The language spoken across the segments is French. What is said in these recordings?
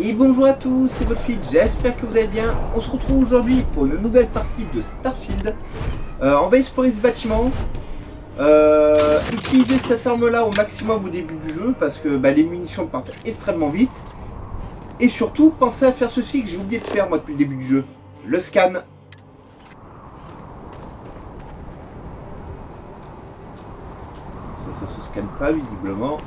Et bonjour à tous, c'est Wolfie, j'espère que vous allez bien. On se retrouve aujourd'hui pour une nouvelle partie de Starfield. On va explorer ce bâtiment. Utiliser cette arme-là au maximum au début du jeu parce que les munitions partent extrêmement vite. Et surtout, pensez à faire ceci que j'ai oublié de faire moi depuis le début du jeu. Le scan. Ça se scanne pas visiblement.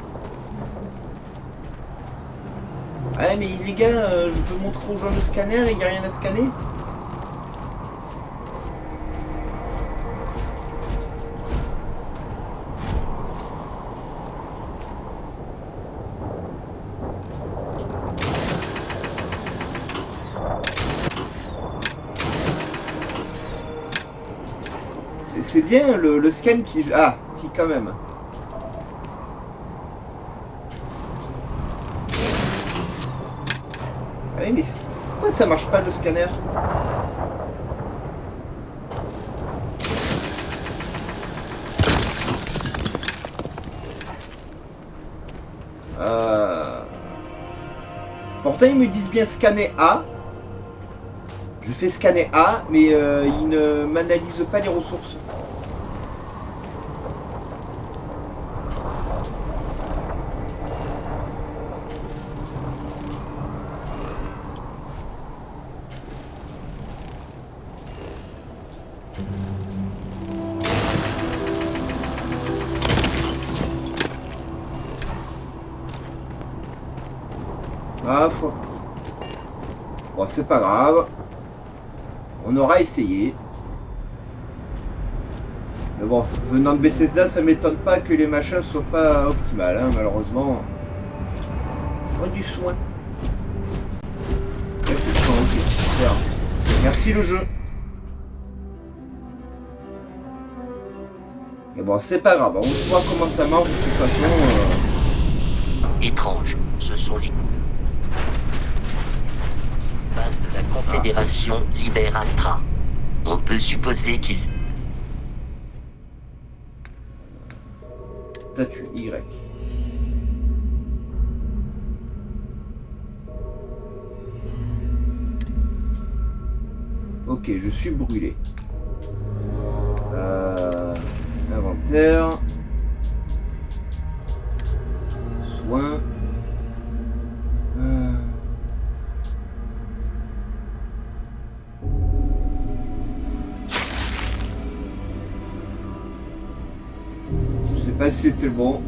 Ah mais les gars, je veux montrer aux gens le scanner et il n'y a rien à scanner. C'est bien le scan qui... Ah, si quand même. Ah mais pourquoi ça marche pas le scanner? Pourtant ils me disent bien scanner A. Je fais scanner A, mais ils ne m'analysent pas les ressources. Ah, bon, c'est pas grave. On aura essayé. Mais bon, venant de Bethesda, ça m'étonne pas que les machins soient pas optimales, hein, malheureusement. Oh, du soin. Merci le jeu. Et bon, c'est pas grave, on voit comment ça marche de toute façon. Étrange, ce sont les espaces de la Confédération Liber Astra. On peut supposer qu'ils... Statue Y. Ok, je suis brûlé. Inventaire. Soins. Je sais pas si c'était le bon.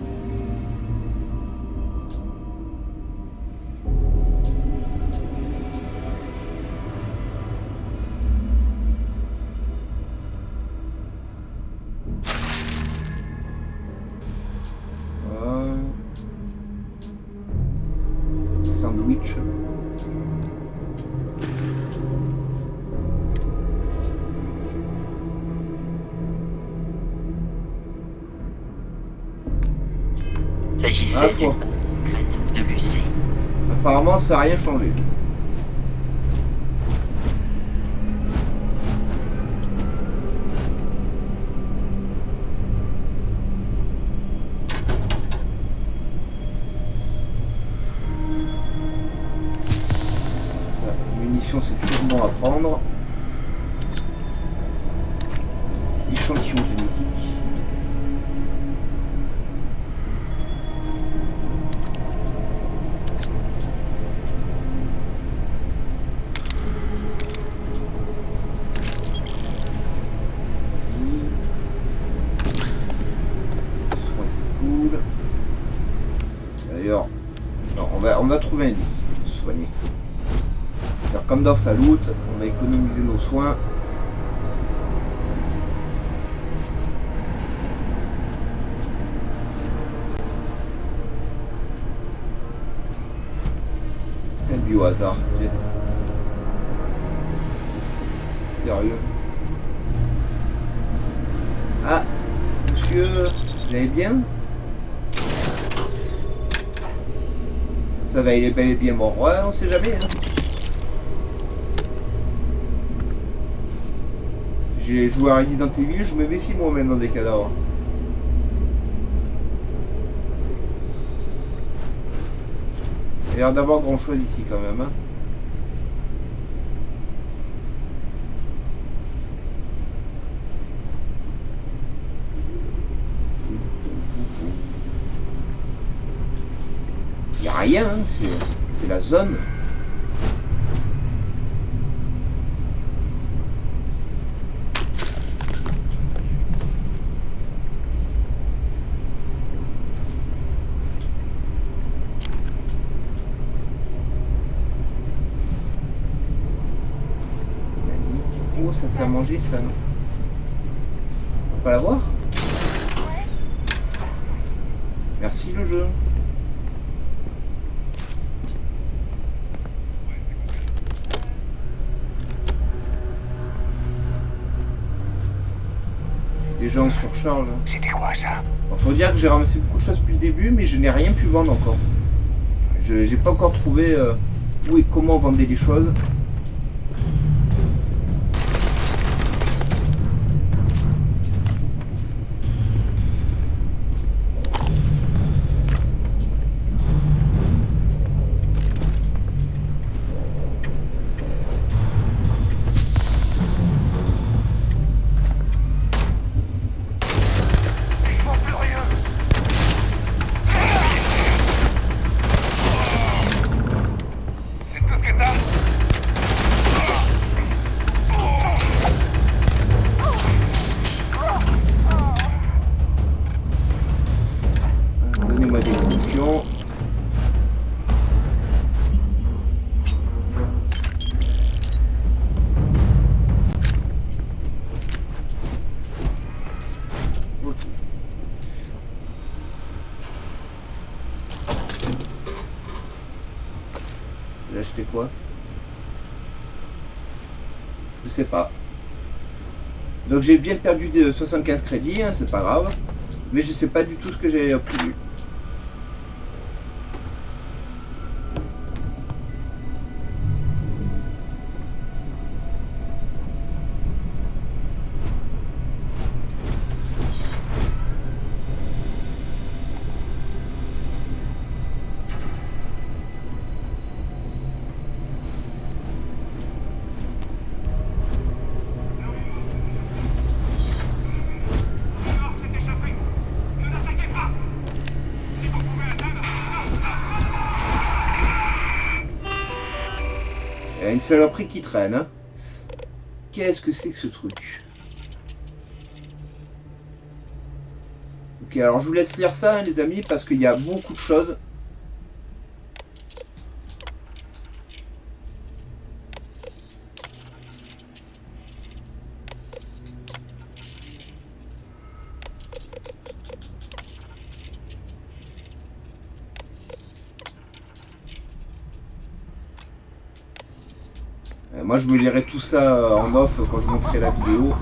Sandwich. S'agissait d'une secrète de l'UC. Apparemment, ça n'a rien changé. C'est toujours bon à prendre. Échantillon génétique. Soin, c'est cool. D'ailleurs, on va trouver un lit. Soigner. Comme dans Fallout, on va économiser nos soins. Un bio hasard. Sérieux. Ah, monsieur, vous allez bien? Ça va, il est bel et bien mort. Ouais, on sait jamais. Hein. J'ai joué à Resident Evil, je me méfie moi maintenant des cadavres. Il y a l'air d'avoir grand chose ici quand même. Hein. Il n'y a rien, hein. C'est la zone. Oh, ça c'est à manger ça, non? On va pas l'avoir? Merci le jeu. Déjà en surcharge. C'était quoi ça? Bon, faut dire que j'ai ramassé beaucoup de choses depuis le début, mais je n'ai rien pu vendre encore. Je n'ai pas encore trouvé où et comment vendre les choses. Donnez-moi des munitions. J'ai acheté quoi? Je sais pas. Donc j'ai bien perdu des 75 crédits, hein, c'est pas grave. Mais je sais pas du tout ce que j'ai obtenu. Il y a une saloperie qui traîne. Hein. Qu'est-ce que c'est que ce truc? Ok, alors je vous laisse lire ça, hein, les amis, parce qu'il y a beaucoup de choses. Moi je me lirai tout ça en off quand je montrerai la vidéo.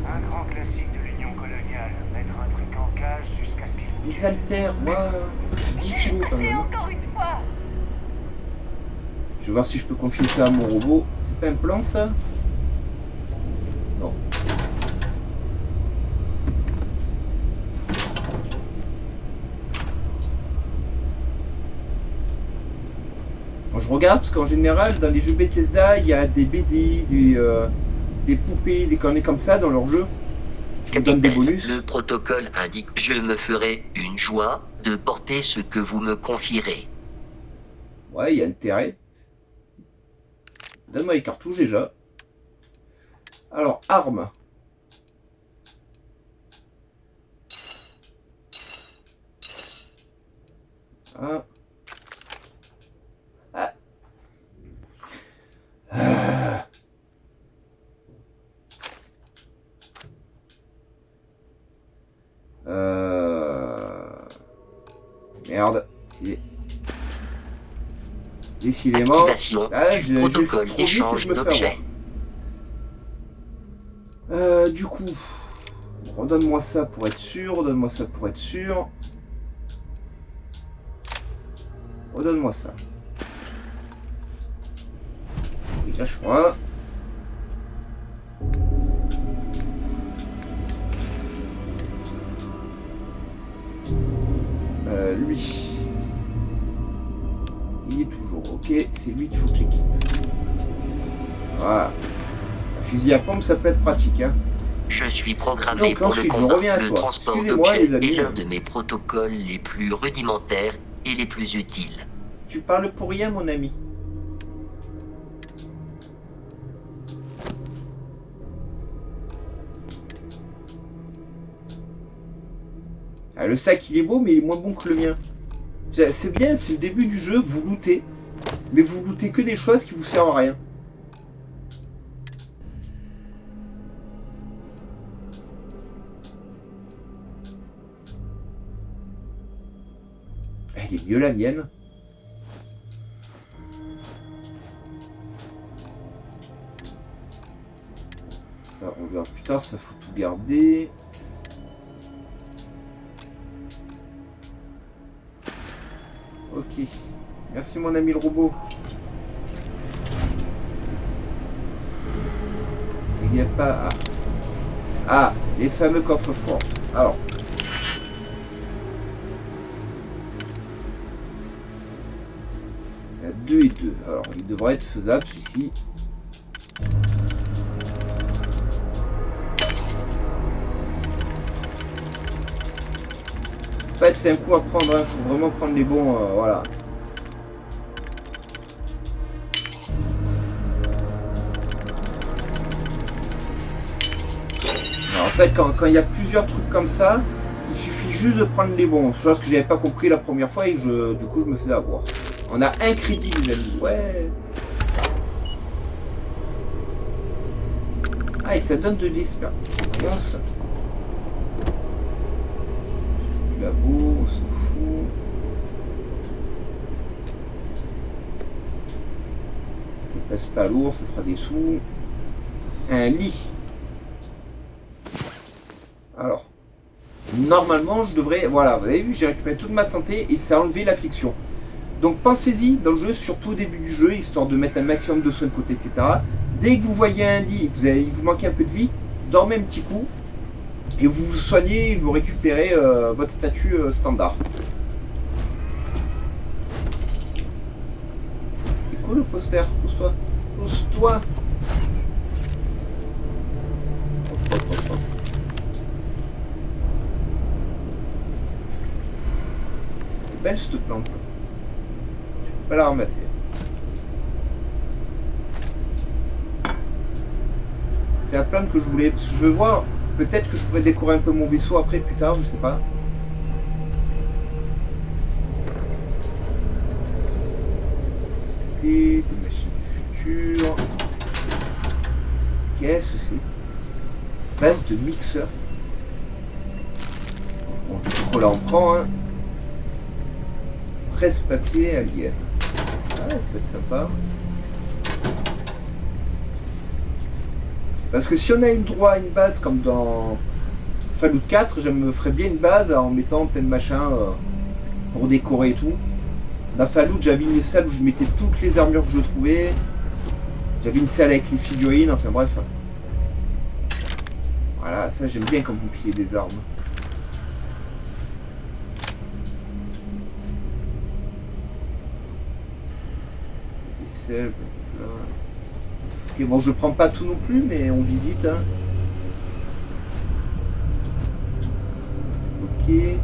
Un grand classique de l'Union coloniale. Mettre un truc en cage jusqu'à ce qu'il... Des haltères, moi, 10 kilos quand même. Encore une fois. Je vais voir si je peux confier ça à mon robot. C'est pas un plan ça? Non. Bon, je regarde parce qu'en général dans les jeux Bethesda il y a des BD, des poupées, des conneries comme ça dans leur jeu. Qui vous donnent des bonus. Le protocole indique: je me ferai une joie de porter ce que vous me confierez. Ouais, il y a intérêt. Donne-moi les cartouches déjà. Alors, armes. Ah. Ah. Ah. Merde. Décidément. Activation du protocole d'échange d'objets. Du coup, redonne-moi ça pour être sûr. Redonne-moi ça pour être sûr. Redonne-moi ça. Lâche-moi. Lui. Il est toujours. Ok, c'est lui qu'il faut que j'équipe. Voilà. Un fusil à pompe, ça peut être pratique. Hein. Je suis programmé Donc pour ensuite, le je combat. reviens à Le toi. transport Excusez-moi, les d'objets est amis. l'un de mes protocoles les plus rudimentaires et les plus utiles. Tu parles pour rien, mon ami. Ah, le sac, il est beau, mais il est moins bon que le mien. C'est bien, c'est le début du jeu, vous lootez. Mais vous lootez que des choses qui vous servent à rien. Elle est mieux la mienne. Ça, on verra plus tard, ça faut tout garder. Ok. Merci mon ami le robot. Il n'y a pas... Ah, les fameux coffres-forts. Alors. Il y a 2 et 2. Alors, il devrait être faisable celui-ci. En fait, c'est un coup à prendre, hein. Faut vraiment prendre les bons, voilà. Alors, en fait, quand il y a plusieurs trucs comme ça, il suffit juste de prendre les bons. Chose que j'avais pas compris la première fois et que du coup je me faisais avoir. On a un crédit, les amis. Ouais. Ah, et ça donne de l'expérience. Labo, on s'en fout. Ça passe pas lourd, ça fera des sous. Un lit. Alors, normalement, je devrais... Voilà, vous avez vu, j'ai récupéré toute ma santé et ça a enlevé l'affliction. Donc pensez-y dans le jeu, surtout au début du jeu, histoire de mettre un maximum de soins de côté, etc. Dès que vous voyez un lit et que il vous manque un peu de vie, dormez un petit coup. Et vous vous soignez et vous récupérez votre statut standard. C'est cool le poster, pousse-toi. Pousse-toi. C'est belle cette plante. Je peux pas la ramasser. C'est la plante que je voulais, parce que je veux voir. Peut-être que je pourrais décorer un peu mon vaisseau après, plus tard, je sais pas. Des machines du futur. Qu'est-ce que c'est? Base de mixeur. Bon, du coup, là on prend, hein. Presse-papier alien. Ah, ça peut être sympa. Parce que si on a une droit à une base comme dans Fallout 4, je me ferais bien une base en mettant plein de machins pour décorer et tout. Dans Fallout, j'avais une salle où je mettais toutes les armures que je trouvais. J'avais une salle avec les figurines, enfin bref. Voilà, ça j'aime bien quand vous pillez des armes. Vaisselle, voilà. Ok, bon, je prends pas tout non plus, mais on visite. Hein. C'est ok.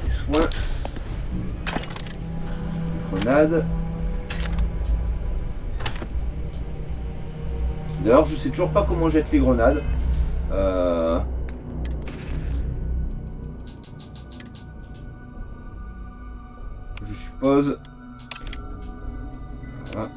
Du soin. Des grenades. D'ailleurs, je sais toujours pas comment on jette les grenades. Je suppose. Voilà.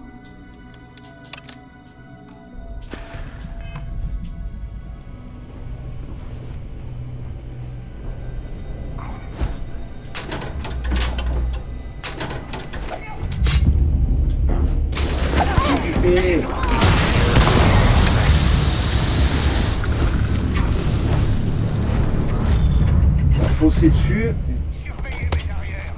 Occupé. On va foncer dessus. Surveillez mes arrières.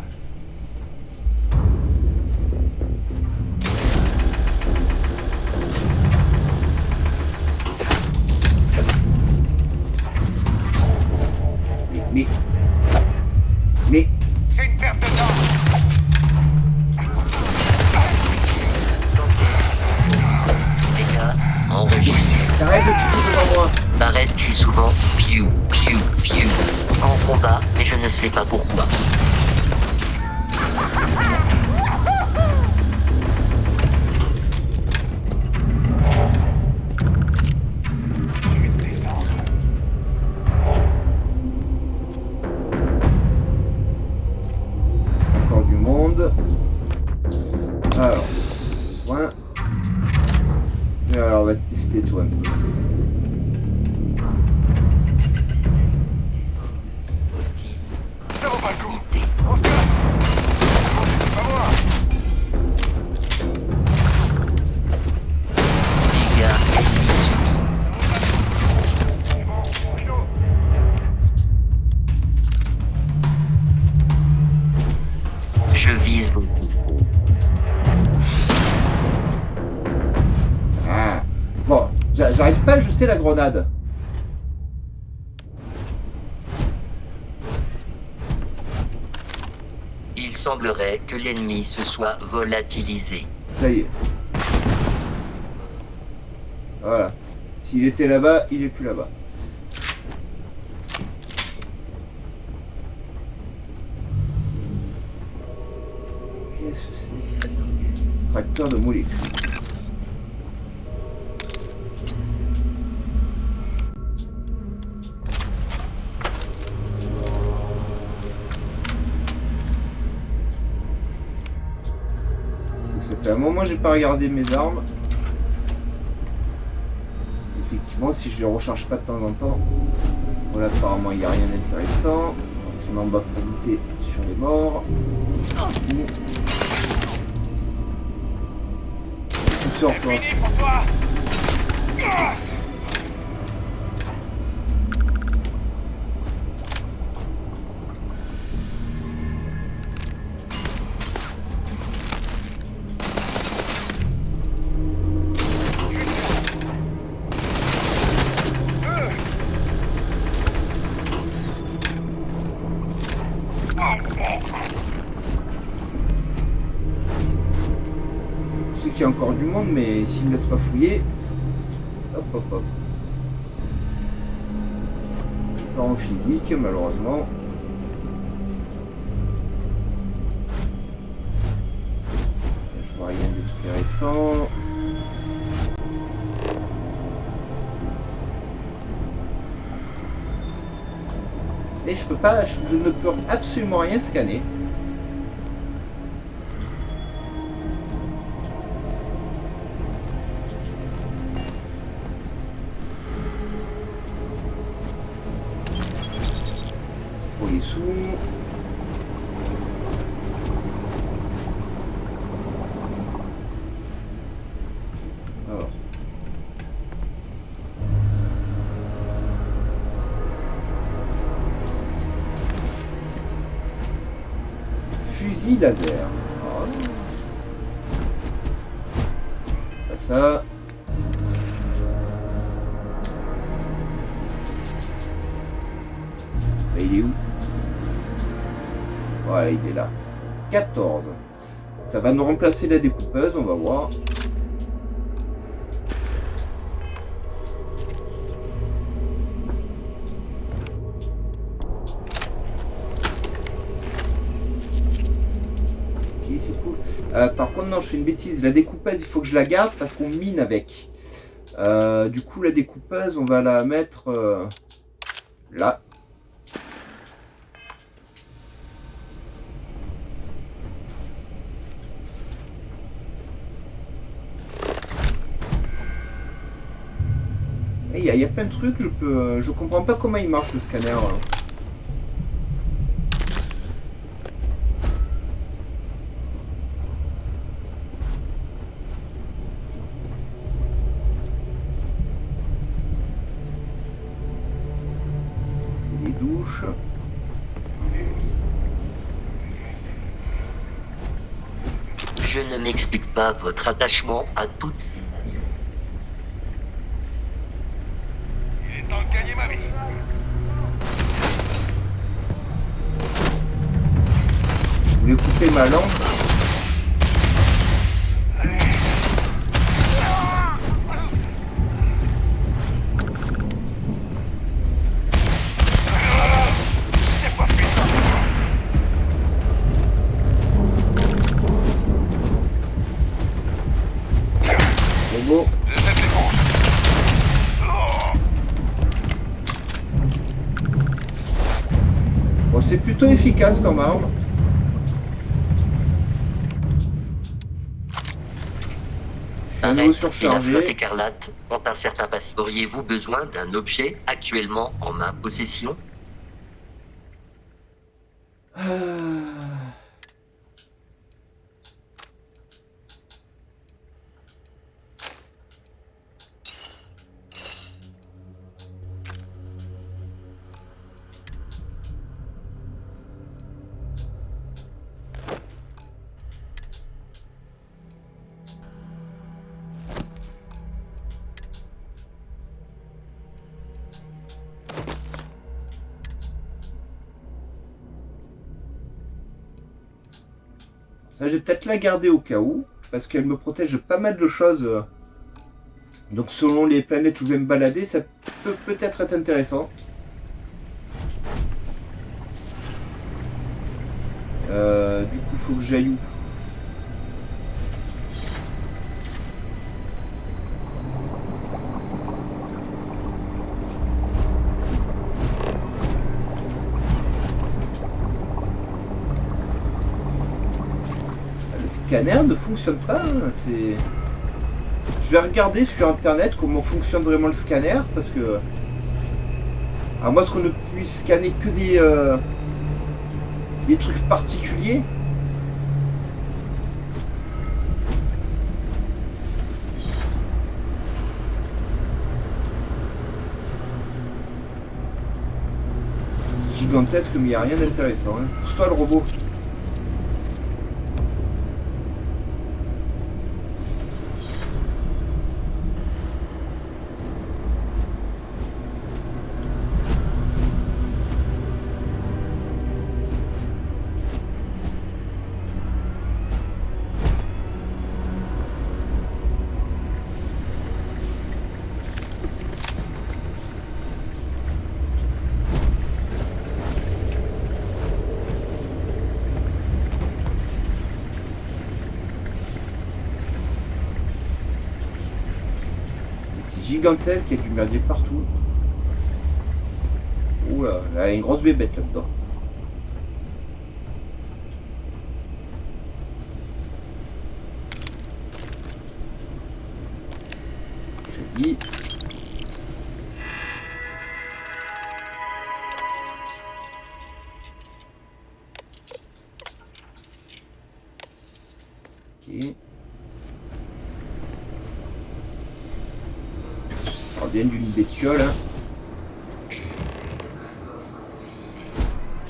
Mais C'est une perte de temps. sais pas pourquoi. Je vais te descendre. Encore du monde. Alors, point. Et alors, on va te tester toi un peu. Hostile. Ça vaut pas le coup. Unité. On se casse. C'est pas moi. Dégâts ennemis subis. C'est bon, Rino. Je vise beaucoup. Ah. Bon, j'arrive pas à jeter la grenade. Il semblerait que l'ennemi se soit volatilisé. Ça y est. Voilà. S'il était là-bas, il est plus là-bas. Qu'est-ce que c'est? Tracteur de molécules. Ça fait un moment que j'ai pas regardé mes armes. Effectivement, si je les recharge pas de temps en temps, voilà, apparemment il n'y a rien d'intéressant. On retourne en bas pour lutter sur les morts. Tu sors toi. Fini pour toi. Je sais qu'il y a encore du monde, mais s'ils me laissent pas fouiller, hop hop hop. Pas en physique, malheureusement. Je vois rien de intéressant. Et je peux pas, je ne peux absolument rien scanner. C'est pour les sous. Alors. Fusil laser. Oh. C'est pas ça. Mais il est où? Voilà, il est là. 14. Ça va nous remplacer la découpeuse, on va voir. C'est cool. Par contre, non, je fais une bêtise. La découpeuse, il faut que je la garde parce qu'on mine avec. Du coup, la découpeuse, on va la mettre là. Il y a plein de trucs, je comprends pas comment il marche le scanner. Hein. C'est des douches. Je ne m'explique pas votre attachement à toutes ces manies. Il est temps de gagner ma vie. Vous voulez couper ma lampe? C'est pas fait. plutôt efficace comme arme. Je suis à nouveau Arrête et la surchargé. flotte écarlate ont un certain passif. Auriez-vous besoin d'un objet actuellement en ma possession? Ah. Ça, je vais peut-être la garder au cas où, parce qu'elle me protège de pas mal de choses. Donc selon les planètes où je vais me balader, ça peut peut-être être intéressant. Du coup, faut que j'aille où? Le scanner ne fonctionne pas, hein, c'est... Je vais regarder sur internet comment fonctionne vraiment le scanner, parce que... À moins qu'on ne puisse scanner que des trucs particuliers. Gigantesque, mais il n'y a rien d'intéressant. Hein. Pousse-toi le robot. Gigantesque, il y a du merdier partout. Oula, là, il y a une grosse bébête là-dedans. Crédit. Ok. On vient d'une bestiole. Hein.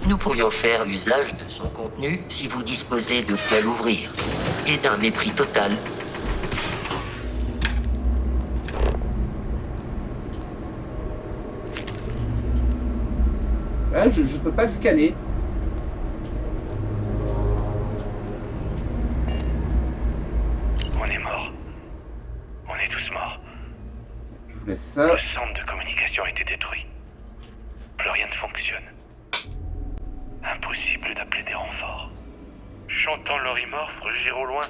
Nous pourrions faire usage de son contenu si vous disposez de quoi l'ouvrir. Et d'un mépris total. Là, je peux pas le scanner. On est mort. On est tous morts. Je vous laisse ça. Le centre de communication a été détruit. Plus rien ne fonctionne. Impossible d'appeler des renforts. J'entends l'orimorphe rugir au loin.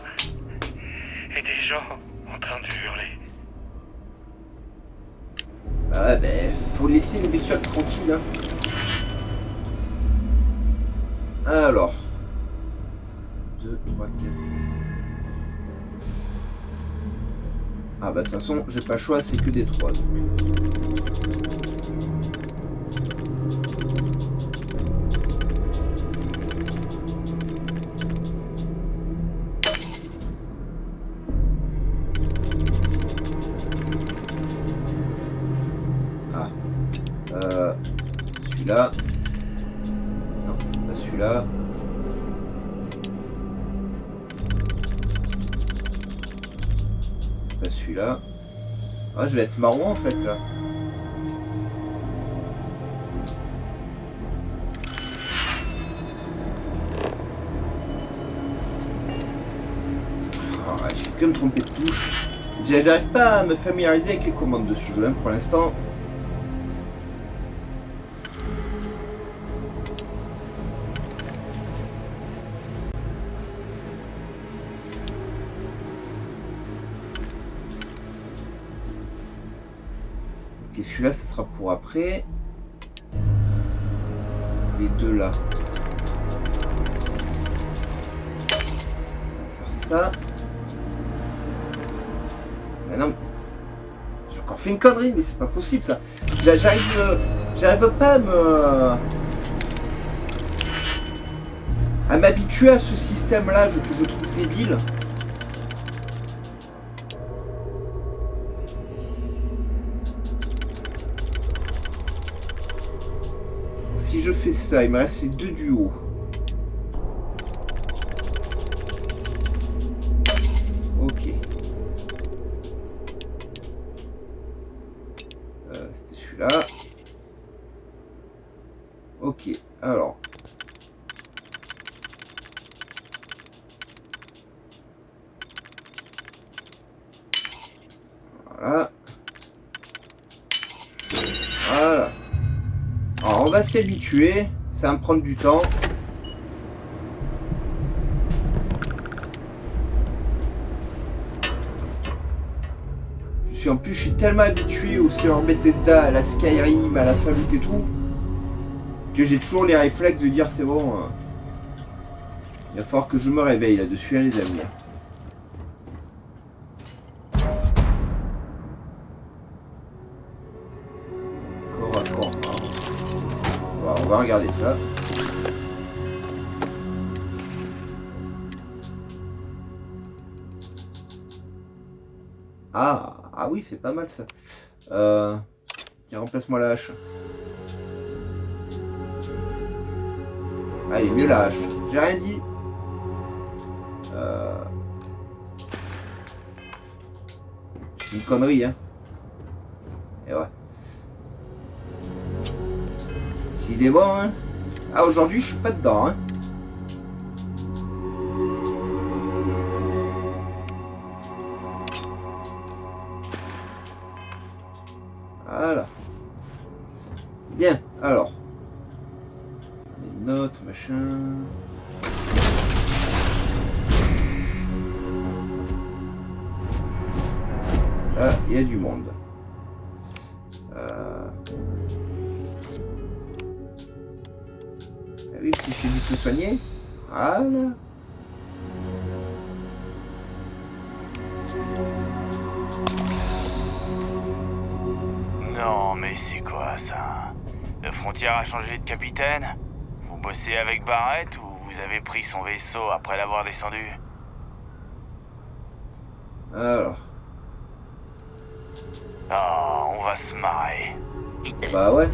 Et des gens en train de hurler. Ah ben, faut laisser les bestioles tranquilles. Hein. Alors. 2, 3, 4. Ah bah de toute façon, j'ai pas le choix, c'est que des 3. Donc. Celui-là. Non, c'est pas celui-là. Pas celui-là. Ah, je vais être marron en fait là. Oh, j'ai que me tromper de touche. J'arrive pas à me familiariser avec les commandes de ce jeu hein, pour l'instant. Ok, celui-là, ce sera pour après. Les deux là. ça. Mais non, j'ai encore fait une connerie, mais c'est pas possible ça. J'arrive pas à m'habituer à ce système-là que je trouve débile. Si je fais ça, il me reste les 2 du haut. Ok. C'était celui-là. Ok, alors. Voilà. Voilà. Alors on va s'y habituer, ça va me prendre du temps. Je suis tellement habitué au Seigneur Bethesda, à la Skyrim, à la Fallout et tout, que j'ai toujours les réflexes de dire c'est bon. Il va falloir que je me réveille là-dessus, hein, les amis. On va regarder ça. Ah oui, c'est pas mal ça. Tiens, remplace-moi la hache. Allez, mieux la hache. J'ai rien dit. C'est une connerie, hein. Et ouais. S'il est bon, hein. Ah, aujourd'hui, je suis pas dedans, hein. Voilà. Bien, alors. Les notes, machin. Là, il y a du monde. Ah oui, si je dis se soigner. Voilà. Non, mais c'est quoi ça? Le Frontière a changé de capitaine? Vous bossez avec Barrett ou vous avez pris son vaisseau après l'avoir descendu? Alors. Oh, on va se marrer. Bah ouais.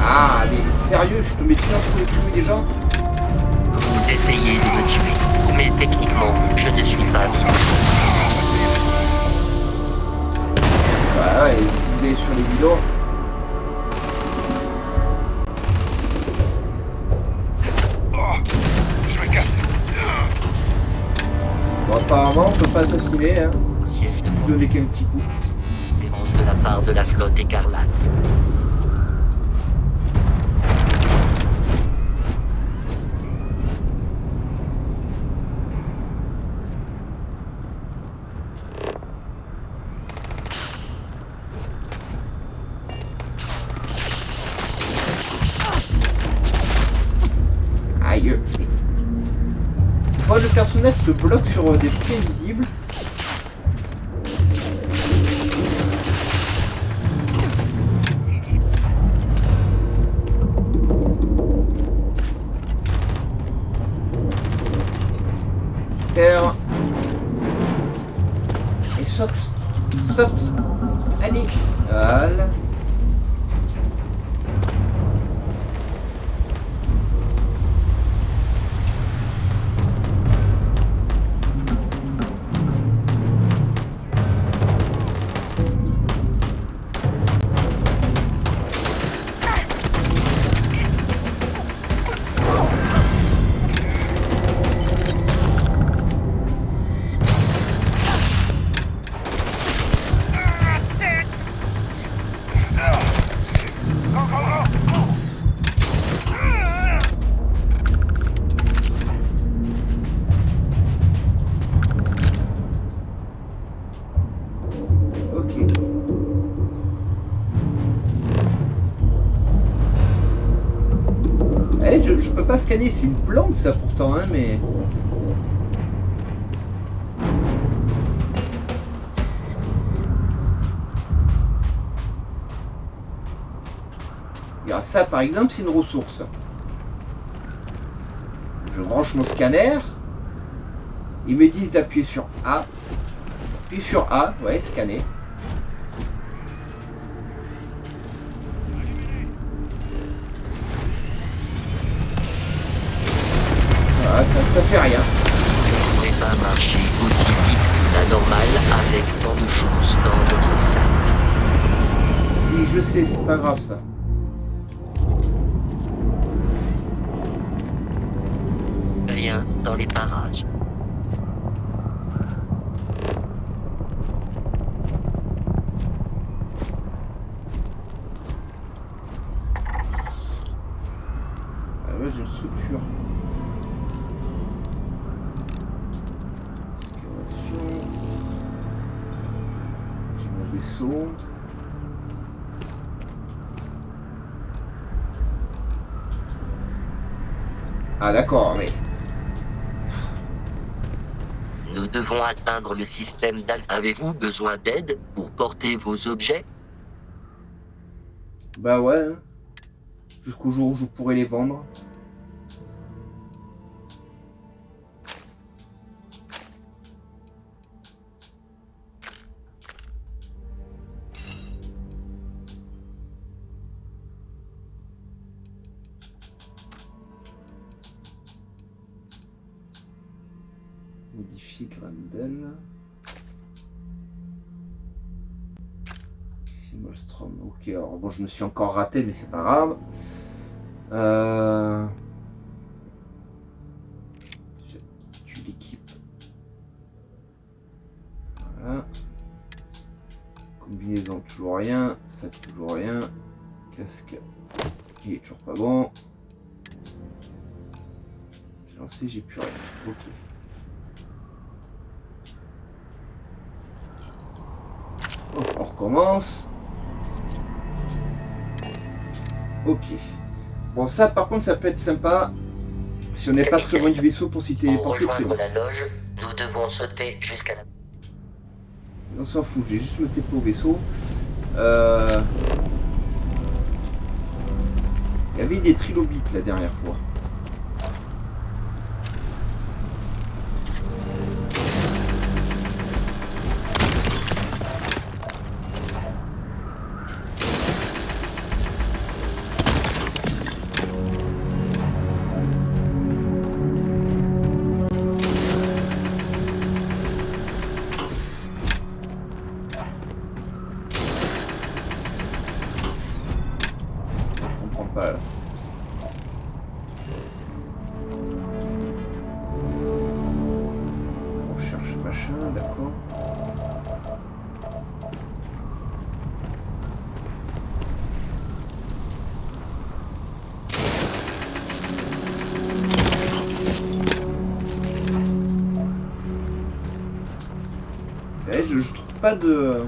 Ah, mais sérieux, je te mets plein sur les coups des gens. Vous essayez de me tuer, mais techniquement, je ne suis pas vivant. Voilà, et vous allez sur les bidons. Bon, apparemment, on peut pas assassiner, hein. Au siège de Vous donnez qu'un petit coup. défense de la part de la flotte écarlate. Aïe. Moi, le personnage se bloque sur des points visibles. Terre. Et saute. Saute. Allez. Voilà. scanner. C'est une plante ça pourtant, hein, mais... Regarde, ça par exemple, c'est une ressource. Je branche mon scanner. Ils me disent d'appuyer sur A. Puis sur A, ouais, scanner. Voilà, ça fait rien. Ne pourrait pas marcher aussi vite que la normale avec tant de choses dans votre sac. Oui, je sais, c'est pas grave ça. Rien dans les parages. Ah ouais, j'ai une structure. J'ai mon vaisseau. Ah d'accord, mais... Nous devons atteindre le système d'Alpha. Avez-vous besoin d'aide pour porter vos objets? Bah ouais. Hein. Jusqu'au jour où je pourrai les vendre. Modifier Grendel. Molstrom. Ok, alors bon, je me suis encore raté, mais c'est pas grave. Tu l'équipes. Voilà. Combinaison, toujours rien. Ça, toujours rien. Casque, il est toujours pas bon. J'ai lancé, j'ai plus rien. Ok. On recommence. Ok. Bon, ça par contre, ça peut être sympa si on n'est pas très loin du vaisseau pour s'y Pour téléporter très rejoindre vite. la loge, nous devons sauter jusqu'à la... On s'en fout, j'ai juste me TP au vaisseau. Il y avait des trilobites la dernière fois. Pas là. On cherche machin, d'accord. Je trouve pas de...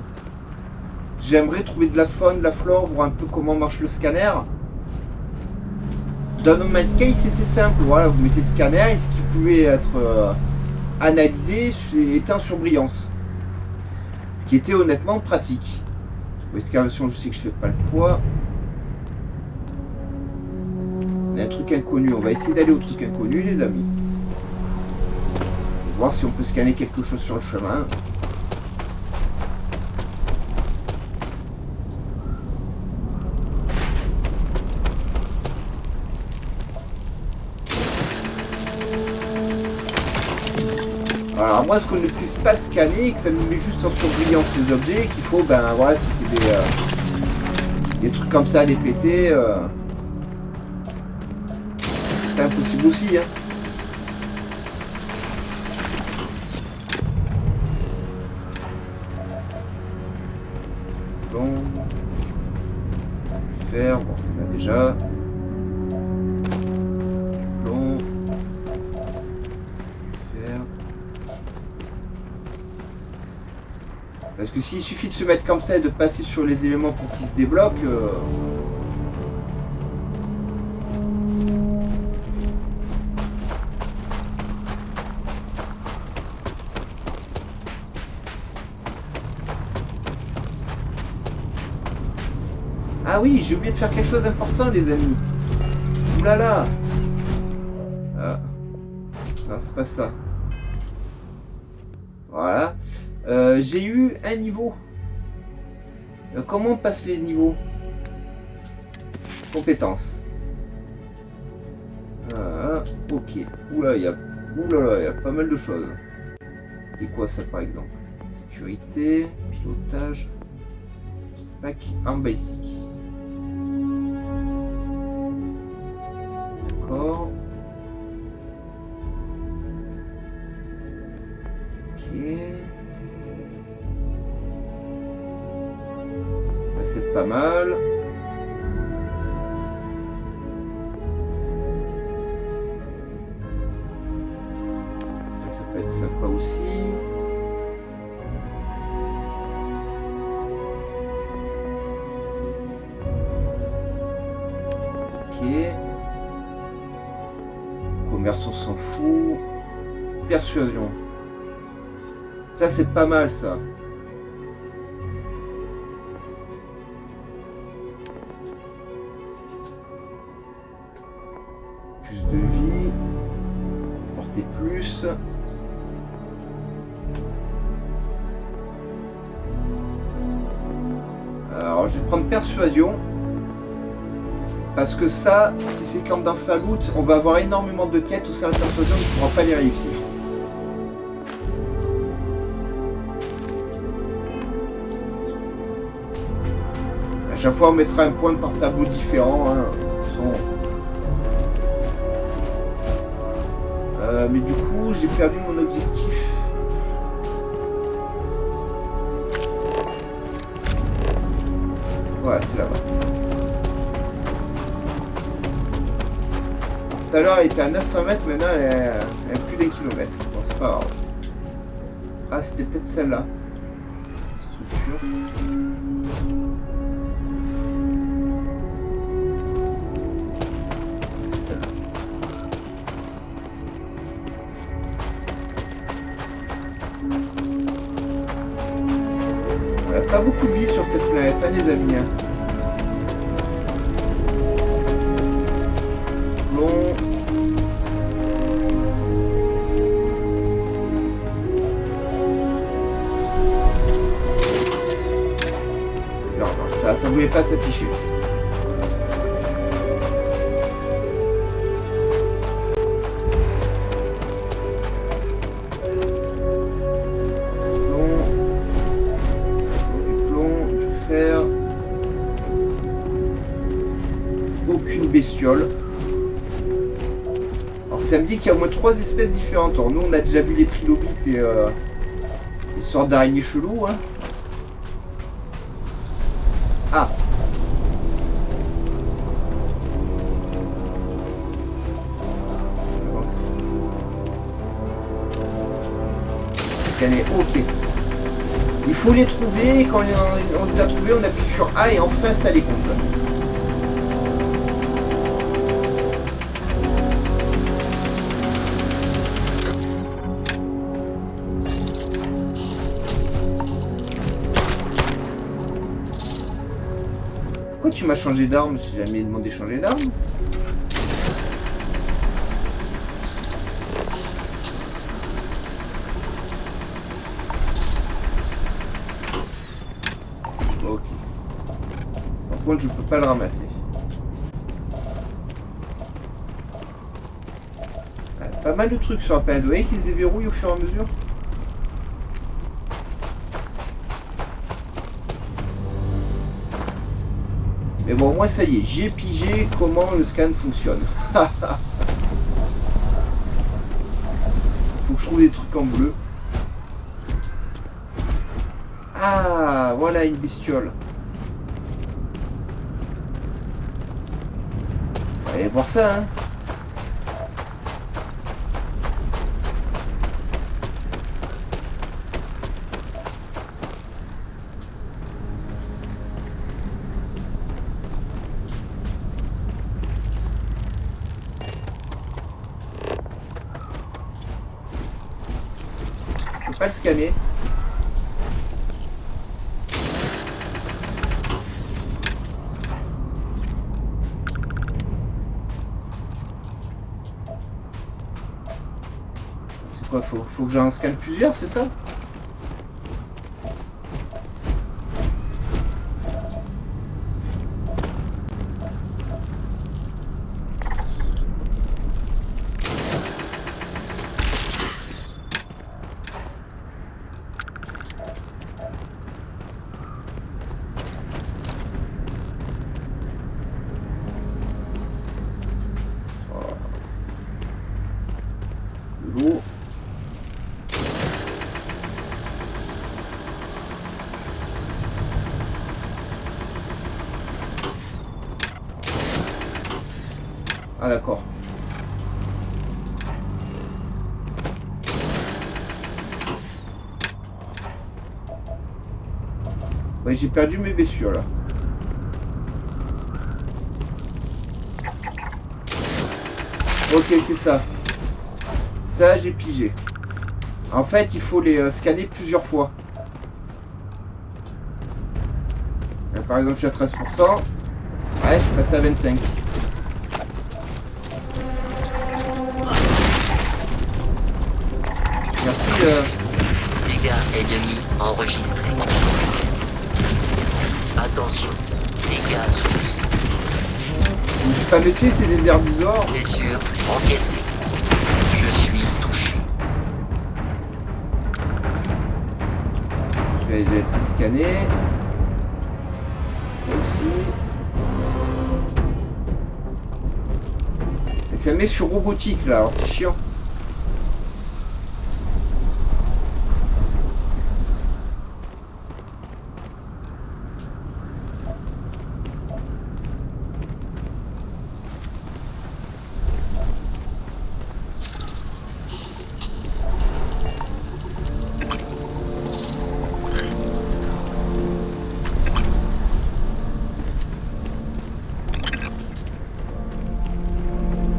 J'aimerais trouver de la faune, de la flore, voir un peu comment marche le scanner. Dans No Man's Sky, c'était simple. Voilà, vous mettez le scanner et ce qui pouvait être analysé était en surbrillance. Ce qui était honnêtement pratique. Pour l'excavation, je sais que je fais pas le poids. Il y a un truc inconnu. On va essayer d'aller au truc inconnu, les amis. On va voir si on peut scanner quelque chose sur le chemin. Alors moi, ce qu'on ne puisse pas scanner et que ça nous met juste en surbrillance les objets, qu'il faut, ben voilà, si c'est des trucs comme ça, les péter, c'est impossible aussi, hein. Bon, faire, bon, on a déjà. Bon, faire. Parce que s'il suffit de se mettre comme ça et de passer sur les éléments pour qu'ils se débloquent, Ah oui, j'ai oublié de faire quelque chose d'important, les amis. Ouh là là. Ah. Non, c'est pas ça. Voilà. J'ai eu un niveau. Comment on passe les niveaux? Compétences. Ah, ok. Oula, il y a pas mal de choses. C'est quoi ça par exemple? Sécurité, pilotage, pack en basic. D'accord. Ok. Ça c'est pas mal. Ça peut être sympa aussi. Ok. Commerce on s'en fout. Persuasion. Ça c'est pas mal ça. Plus de vie. Porter plus. Alors je vais prendre persuasion. Parce que ça, si c'est comme dans Fallout, on va avoir énormément de quêtes où c'est la persuasion, on ne pourra pas les réussir. À chaque fois on mettra un point par tableau différent. Hein. Mais du coup j'ai perdu mon objectif. Voilà, c'est là-bas. Tout à l'heure elle était à 900 mètres, maintenant elle est à plus d'un kilomètre. Bon, c'est pas grave. Ah, c'était peut-être celle-là. Structure. C'est celle-là. On n'a pas beaucoup de vie sur cette planète, hein, les amis. Ça voulait pas s'afficher. Du plomb, du fer. Aucune bestiole. Alors ça me dit qu'il y a au moins 3 espèces différentes. Alors nous on a déjà vu les trilobites et les sortes d'araignées chelous. Hein. Ah. Scanner, ok. Il faut les trouver, et quand on les a trouvés, on appuie sur A et enfin ça les compte. Pourquoi tu m'as changé d'arme? J'ai jamais demandé de changer d'arme. Ok. Par contre, je peux pas le ramasser. Pas mal de trucs sur la planète. Vous voyez qu'ils se déverrouillent au fur et à mesure. Mais bon, moi ça y est, j'ai pigé comment le scan fonctionne. Faut que je trouve des trucs en bleu. Ah, voilà une bestiole. On va aller voir ça, hein. Pas le scanner. quoi, faut que j'en scanne plusieurs, c'est ça? L'eau. Ah d'accord. Ouais, j'ai perdu mes blessures là. Ok, c'est ça. Ça, j'ai pigé. En fait, il faut les scanner plusieurs fois. Là, par exemple, je suis à 13%. Ouais, je suis passé à 25. Merci. Dégâts ennemis enregistrés. Attention, dégâts Je ne suis pas méfié, c'est des herbivores. blessures encaissées. Je suis touché. Je vais les scanner. Là aussi. Et ça met sur robotique là, alors c'est chiant.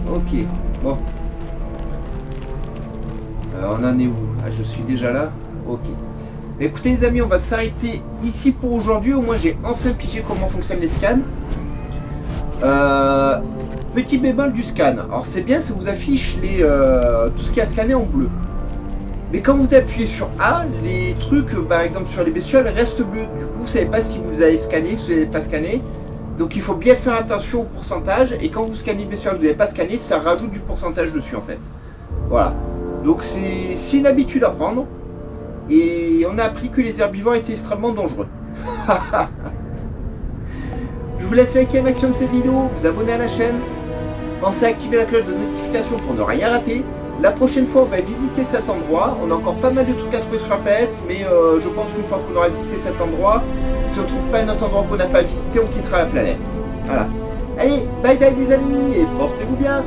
Ok, bon. On en est où? Ah, je suis déjà là? Ok. Écoutez les amis, on va s'arrêter ici pour aujourd'hui. Au moins j'ai enfin pigé comment fonctionnent les scans. Petit bémol du scan. Alors c'est bien, ça vous affiche tout ce qui est à scanner en bleu. Mais quand vous appuyez sur A, les trucs, par exemple sur les bestioles, restent bleus. Du coup, vous ne savez pas si vous allez scanner, si vous n'allez pas scanner. Donc il faut bien faire attention au pourcentage. Et quand vous scannez une bestiole, vous n'avez pas scanné, ça rajoute du pourcentage dessus en fait. Voilà. Donc c'est une habitude à prendre. Et on a appris que les herbivores étaient extrêmement dangereux. Je vous laisse liker un maximum cette vidéo, vous abonner à la chaîne. Pensez à activer la cloche de notification pour ne rien rater. La prochaine fois, on va visiter cet endroit. On a encore pas mal de trucs à trouver sur la planète, mais je pense qu'une fois qu'on aura visité cet endroit, si on ne trouve pas un autre endroit qu'on n'a pas visité, on quittera la planète. Voilà. Allez, bye bye les amis, et portez-vous bien.